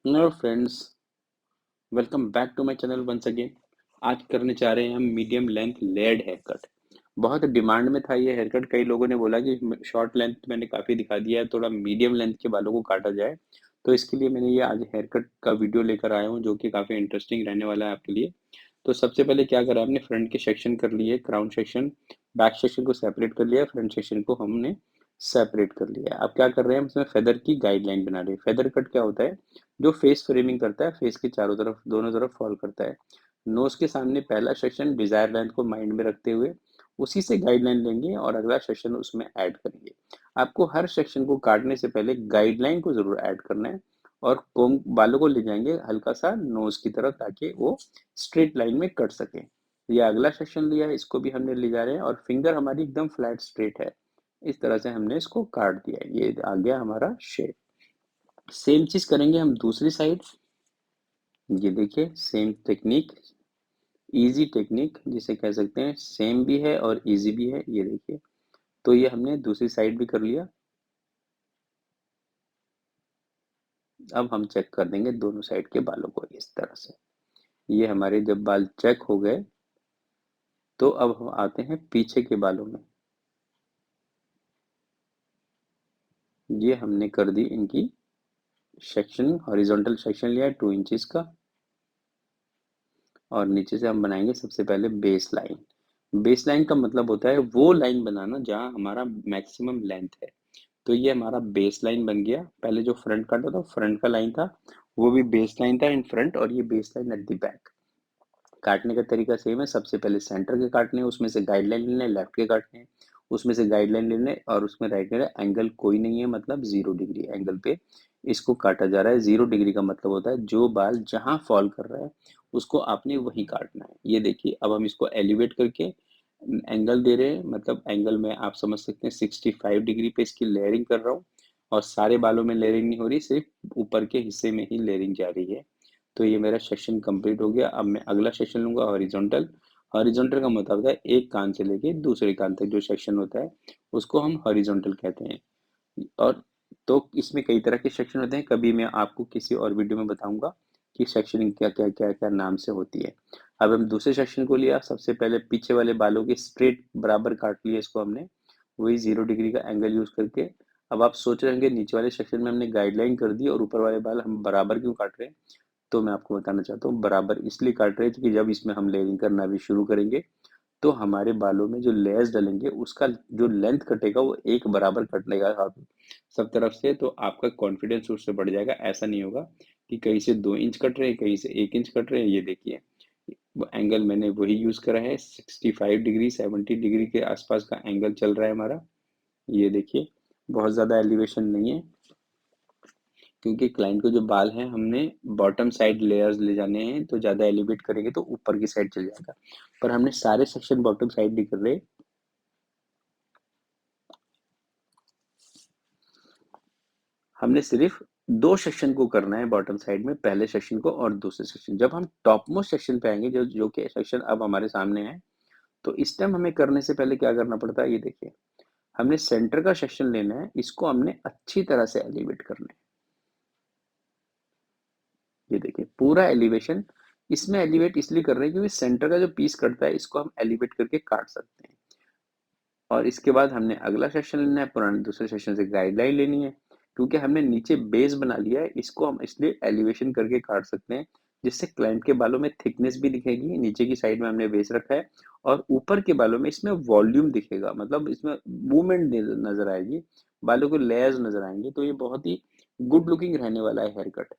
Hello friends, welcome back to my channel once again. आज करने जा रहे हैं हम medium length layered hair cut. बहुत डिमांड में था ये हेयर कट। कई लोगों ने बोला कि शॉर्ट लेंथ मैंने काफ़ी दिखा दिया है, थोड़ा मीडियम लेंथ के बालों को काटा जाए। तो इसके लिए मैंने ये आज हेयर कट का वीडियो लेकर आया हूँ, जो कि काफ़ी इंटरेस्टिंग रहने वाला है आपके लिए। तो सबसे पहले क्या करा, हमने फ्रंट के सेक्शन कर लिए, क्राउन सेक्शन। बैक सेक्शन को सेपरेट कर लिया, फ्रंट सेक्शन को हमने सेपरेट कर लिया। अब क्या कर रहे हैं, हम इसमें फेदर की गाइडलाइन बना रहे हैं। फेदर कट क्या होता है, जो फेस फ्रेमिंग करता है, फेस के चारों तरफ दोनों तरफ फॉल करता है। नोज के सामने पहला सेक्शन डिजायर लेंथ को माइंड में रखते हुए उसी से गाइडलाइन लेंगे और अगला सेक्शन उसमें ऐड करेंगे। आपको हर सेक्शन को काटने से पहले गाइडलाइन को जरूर ऐड करना है और कोम बालों को ले जाएंगे हल्का सा नोज की तरफ, ताकि वो स्ट्रेट लाइन में कट सके। ये अगला सेक्शन लिया है, इसको भी हमने ले जा रहे हैं और फिंगर हमारी एकदम फ्लैट स्ट्रेट है। इस तरह से हमने इसको काट दिया है, ये आ गया हमारा शेप। सेम चीज करेंगे हम दूसरी साइड। ये देखिए, सेम टेक्निक, इजी टेक्निक जिसे कह सकते हैं, सेम भी है और इजी भी है। ये देखिए, तो ये हमने दूसरी साइड भी कर लिया। अब हम चेक कर देंगे दोनों साइड के बालों को इस तरह से। ये हमारे जब बाल चेक हो गए, तो अब हम आते हैं पीछे के बालों में। ये हमने कर दी इनकी सेक्शन, हॉरिजॉन्टल सेक्शन लिया है 2 इंचेस का। और नीचे से हम बनाएंगे सबसे पहले बेस लाइन। बेस लाइन का मतलब होता है वो लाइन बनाना जहां हमारा मैक्सिमम लेंथ है। तो ये हमारा बेस लाइन बन गया। पहले जो फ्रंट काटा था, फ्रंट का लाइन था, वो भी बेस लाइन था इन फ्रंट, और ये base line at the back. काटने का तरीका सेम है, सबसे पहले सेंटर के काटने हैं, उसमें से गाइडलाइन लेने, लेफ्ट के काटने हैं, उसमें से गाइडलाइन लेने, और उसमें राइट लेने। एंगल कोई नहीं है, मतलब 0 डिग्री एंगल पे इसको काटा जा रहा है। 0 डिग्री का मतलब होता है जो बाल जहां फॉल कर रहा है उसको आपने वही काटना है। ये देखिए, अब हम इसको एलिवेट करके एंगल दे रहे हैं, मतलब एंगल में आप समझ सकते हैं 65 डिग्री पे इसकी लेयरिंग कर रहा हूँ। और सारे बालों में लेयरिंग नहीं हो रही, सिर्फ ऊपर के हिस्से में ही लेयरिंग जा रही है। तो ये मेरा सेक्शन कंप्लीट हो गया। अब मैं अगला सेक्शन लूंगा हॉरिजॉन्टल। हॉरिजॉन्टल का मतलब होता है एक कान से लेके दूसरे कान तक जो सेक्शन होता है, उसको हम हॉरिजॉन्टल कहते हैं। और तो इसमें कई तरह के सेक्शन होते हैं, कभी मैं आपको किसी और वीडियो में बताऊंगा कि सेक्शनिंग क्या क्या नाम से होती है। अब हम दूसरे सेक्शन को लिया, सबसे पहले पीछे वाले बालों के स्ट्रेट बराबर काट लिया इसको हमने, वही 0 डिग्री का एंगल यूज करके। अब आप सोच रहे होंगे नीचे वाले सेक्शन में हमने गाइडलाइन कर दी और ऊपर वाले बाल हम बराबर क्यों काट रहे हैं। तो मैं आपको बताना चाहता हूँ, बराबर इसलिए काट रहे थे कि जब इसमें हम लेयरिंग करना भी शुरू करेंगे, तो हमारे बालों में जो लेयर्स डलेंगे उसका जो लेंथ कटेगा वो एक बराबर कटने का सब तरफ से। तो आपका कॉन्फिडेंस उससे बढ़ जाएगा। ऐसा नहीं होगा कि कहीं से 2 इंच कट रहे हैं, कहीं से 1 इंच कट रहे हैं। ये देखिए, वो एंगल मैंने वही यूज करा है, 65 डिग्री 70 डिग्री के आसपास का एंगल चल रहा है हमारा। ये देखिए, बहुत ज्यादा एलिवेशन नहीं है, क्योंकि क्लाइंट को जो बाल हैं हमने बॉटम साइड लेयर्स ले जाने हैं, तो ज़्यादा एलिवेट करेंगे तो ऊपर की साइड चल जाएगा। पर हमने सारे सेक्शन बॉटम साइड नहीं कर रहे, हमने सिर्फ 2 सेक्शन को करना है बॉटम साइड में, पहले सेक्शन को और दूसरे सेक्शन। जब हम टॉप मोस्ट सेक्शन पे आएंगे, जो जो कि सेक्शन अब हमारे सामने है, तो इस टाइम हमें करने से पहले क्या करना पड़ता है, ये देखिए, हमने सेंटर का सेक्शन लेना है, इसको हमने अच्छी तरह से एलिवेट करना है। ये देखिए, पूरा एलिवेशन। इसमें एलिवेट इसलिए कर रहे हैं क्योंकि सेंटर का जो पीस कटता है इसको हम एलिवेट करके काट सकते हैं। और इसके बाद हमने अगला सेक्शन लेना है, पुराने दूसरे सेक्शन से गाइडलाइन लेनी है। क्योंकि हमने नीचे बेस बना लिया है, इसको हम इसलिए एलिवेशन करके काट सकते हैं, जिससे क्लाइंट के बालों में थिकनेस भी दिखेगी। नीचे की साइड में हमने बेस रखा है, और ऊपर के बालों में इसमें वॉल्यूम दिखेगा, मतलब इसमें मूवमेंट नजर आएगी, बालों के लेयर्स नजर आएंगे। तो ये बहुत ही गुड लुकिंग रहने वाला है हेयर कट।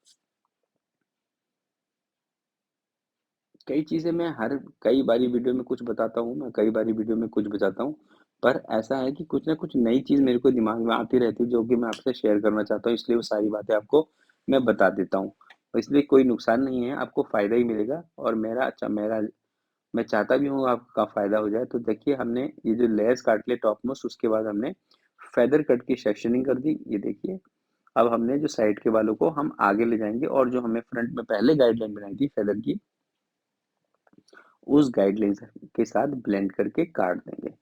कई चीज़ें मैं हर कई बारी वीडियो में कुछ बताता हूँ, मैं कई बारी वीडियो में कुछ बताता हूँ। पर ऐसा है कि कुछ ना कुछ नई चीज़ मेरे को दिमाग में आती रहती है, जो कि मैं आपसे शेयर करना चाहता हूँ, इसलिए वो सारी बातें आपको मैं बता देता हूँ। और इसलिए कोई नुकसान नहीं है, आपको फ़ायदा ही मिलेगा। और मेरा मैं चाहता भी हूँ आपका फ़ायदा हो जाए। तो देखिए, हमने ये जो लेयर्स काट लिए टॉप मोस्ट, उसके बाद हमने फेदर कट की सेक्शनिंग कर दी। ये देखिए, अब हमने जो साइड के बालों को हम आगे ले जाएंगे, और जो हमें फ्रंट में पहले गाइडलाइन बनाई थी फेदर की, उस गाइडलाइंस के साथ ब्लेंड करके काट देंगे।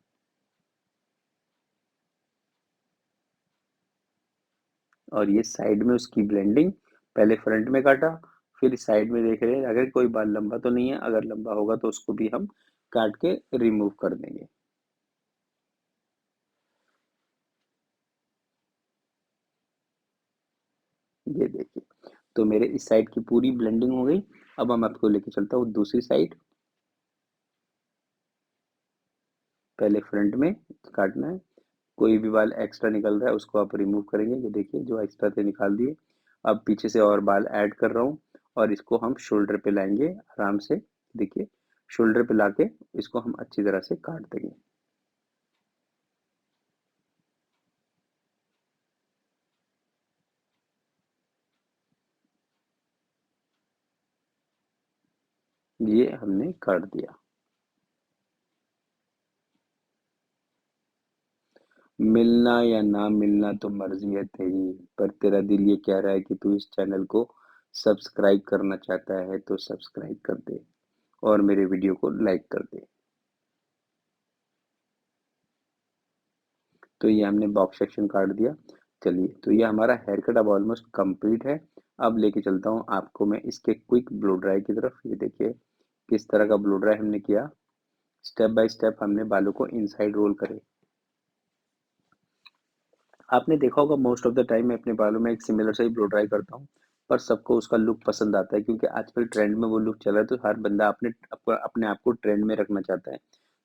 और ये साइड में उसकी ब्लेंडिंग, पहले फ्रंट में काटा, फिर साइड में देख रहे हैं अगर कोई बाल लंबा तो नहीं है, अगर लंबा होगा तो उसको भी हम काट के रिमूव कर देंगे। ये देखिए, तो मेरे इस साइड की पूरी ब्लेंडिंग हो गई। अब हम आपको लेके चलता हूँ दूसरी साइड। पहले फ्रंट में काटना है, कोई भी बाल एक्स्ट्रा निकल रहा है उसको आप रिमूव करेंगे। ये देखिए जो एक्स्ट्रा थे निकाल दिए। अब पीछे से और बाल ऐड कर रहा हूँ और इसको हम शोल्डर पे लाएंगे आराम से। देखिए, शोल्डर पे लाके इसको हम अच्छी तरह से काट देंगे। ये हमने काट दिया। मिलना या ना मिलना तो मर्जी है तेरी, पर तेरा दिल ये कह रहा है कि तू इस चैनल को सब्सक्राइब करना चाहता है तो सब्सक्राइब कर दे और मेरे वीडियो को लाइक कर दे। तो ये हमने बॉक्स सेक्शन काट दिया। चलिए, तो ये हमारा हेयर कट अब ऑलमोस्ट कंप्लीट है। अब लेके चलता हूँ आपको मैं इसके क्विक ब्लो ड्राई की तरफ। ये देखिए किस तरह का ब्लो ड्राई हमने किया। स्टेप बाय स्टेप हमने बालों को इनसाइड रोल करे। आपने देखा होगा मोस्ट ऑफ द टाइम मैं अपने बालों में एक सिमिलर सा ही ब्लो ड्राई करता हूँ, पर सबको उसका लुक पसंद आता है क्योंकि आजकल ट्रेंड में वो लुक चल रहा है, तो हर बंदा अपने आप को ट्रेंड में रखना चाहता है।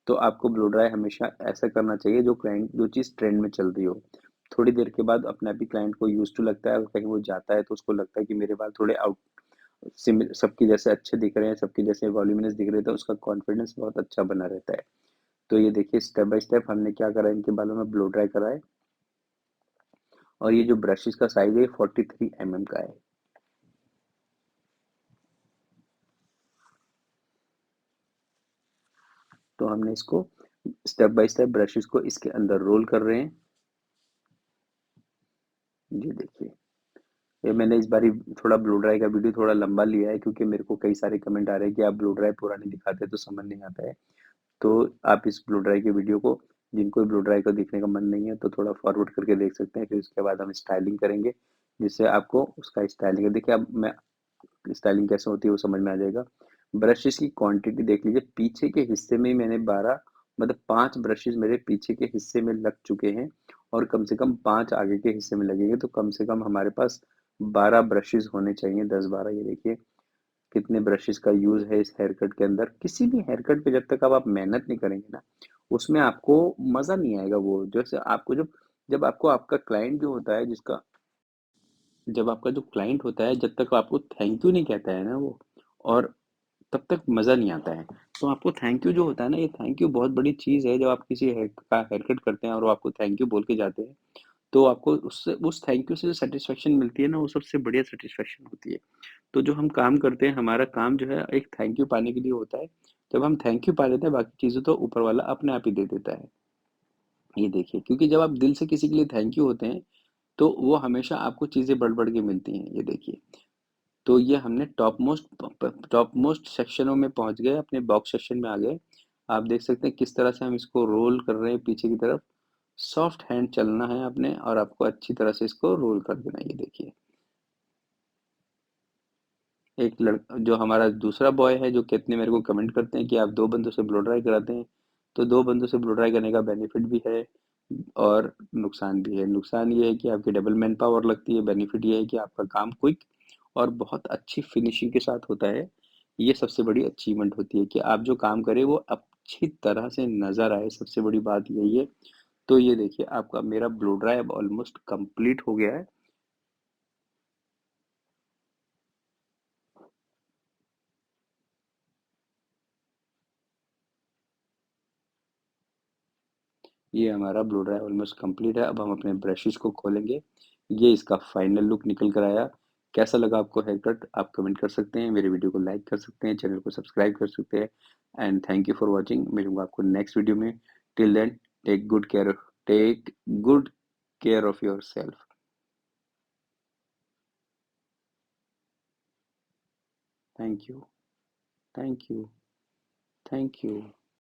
तो आपको ब्लो ड्राई हमेशा ऐसा करना चाहिए जो चीज़ ट्रेंड में चल रही हो। थोड़ी देर के बाद अपने आप ही क्लाइंट को यूज टू लगता है और कहीं वो जाता है तो उसको लगता है कि मेरे बाल थोड़े आउट सबके जैसे अच्छे दिख रहे हैं, सबके जैसे वॉल्यूमिनस दिख रहे थे, उसका कॉन्फिडेंस बहुत अच्छा बना रहता है। तो ये देखिए स्टेप बाय स्टेप हमने क्या करा, इनके बालों में ब्लो ड्राई करा है। और ये जो ब्रशेस का साइज है 43 mm का है। तो हमने इसको स्टेप बाय स्टेप ब्रशेस को इसके अंदर रोल कर रहे हैं। ये देखिए, ये मैंने इस बारी थोड़ा ब्लो ड्राई का वीडियो थोड़ा लंबा लिया है क्योंकि मेरे को कई सारे कमेंट आ रहे हैं कि आप ब्लो ड्राई पूरा नहीं दिखाते तो समझ नहीं आता है। तो आप इस ब्लो ड्राई के वीडियो को, जिनको ब्लो ड्राई को देखने का मन नहीं है तो थोड़ा फॉरवर्ड करके देख सकते हैं। फिर उसके बाद हम स्टाइलिंग करेंगे जिससे आपको उसका स्टाइलिंग देखिए। अब मैं स्टाइलिंग कैसे होती है वो समझ में आ जाएगा। ब्रशेस की क्वांटिटी देख लीजिए, पीछे के हिस्से में ही मैंने 12 मतलब 5 ब्रशेस मेरे पीछे के हिस्से में लग चुके हैं और कम से कम 5 आगे के हिस्से में लगेंगे, तो कम से कम हमारे पास 12 ब्रशेस होने चाहिए, 10-12। ये देखिए कितने ब्रशेस का यूज है इस हेयर कट के अंदर। किसी भी हेयर कट पे जब तक अब आप मेहनत नहीं करेंगे ना, उसमें आपको मजा नहीं आएगा। वो जैसे आपको जब जब आपको आपका क्लाइंट जो होता है जिसका जब आपका जो क्लाइंट होता है जब तक आपको थैंक यू नहीं कहता है ना वो, और तब तक मज़ा नहीं आता है। तो आपको थैंक यू जो होता है ना, ये थैंक यू बहुत बड़ी चीज़ है। जब आप किसी हेयर कट करते हैं और वो आपको थैंक यू बोल के जाते हैं, तो आपको उससे उस थैंक यू से जो सेटिस्फेक्शन मिलती है ना, वो सबसे बढ़िया सेटिस्फेक्शन होती है। तो जो हम काम करते हैं, हमारा काम जो है एक थैंक यू पाने के लिए होता है। जब हम थैंक यू पा लेते हैं, बाकी चीज़ें तो ऊपर वाला अपने आप ही दे देता है। ये देखिए, क्योंकि जब आप दिल से किसी के लिए थैंक यू होते हैं, तो वो हमेशा आपको चीज़ें बढ़-बढ़ के मिलती हैं। ये देखिए, तो ये हमने टॉप मोस्ट सेक्शनों में पहुंच गए, अपने बॉक्स सेक्शन में आ गए। आप देख सकते हैं किस तरह से हम इसको रोल कर रहे हैं पीछे की तरफ। सॉफ्ट हैंड चलना है आपने और आपको अच्छी तरह से इसको रोल कर देना है। ये देखिए, एक लड़का जो हमारा दूसरा बॉय है जो कितने मेरे को कमेंट करते हैं कि आप दो बंदों से ब्लो ड्राई कराते हैं। तो दो बंदों से ब्लो ड्राई करने का बेनिफिट भी है और नुकसान भी है। नुकसान ये है कि आपकी डबल मैन पावर लगती है, बेनिफिट ये है कि आपका काम क्विक और बहुत अच्छी फिनिशिंग के साथ होता है। ये सबसे बड़ी अचीवमेंट होती है कि आप जो काम करें वो अच्छी तरह से नजर आए, सबसे बड़ी बात यही है। तो ये देखिए, आपका मेरा ब्लो ड्राई अब ऑलमोस्ट कंप्लीट हो गया है। ये हमारा ब्लो ड्राई ऑलमोस्ट कंप्लीट है। अब हम अपने ब्रशेस को खोलेंगे। ये इसका फाइनल लुक निकल कर आया। कैसा लगा आपको हेयर कट, आप कमेंट कर सकते हैं, मेरे वीडियो को लाइक कर सकते हैं, चैनल को सब्सक्राइब कर सकते हैं। And thank you for watching. मिलूंगा आपको नेक्स्ट वीडियो में। Till then, take good care of yourself. Thank you, thank you, thank you.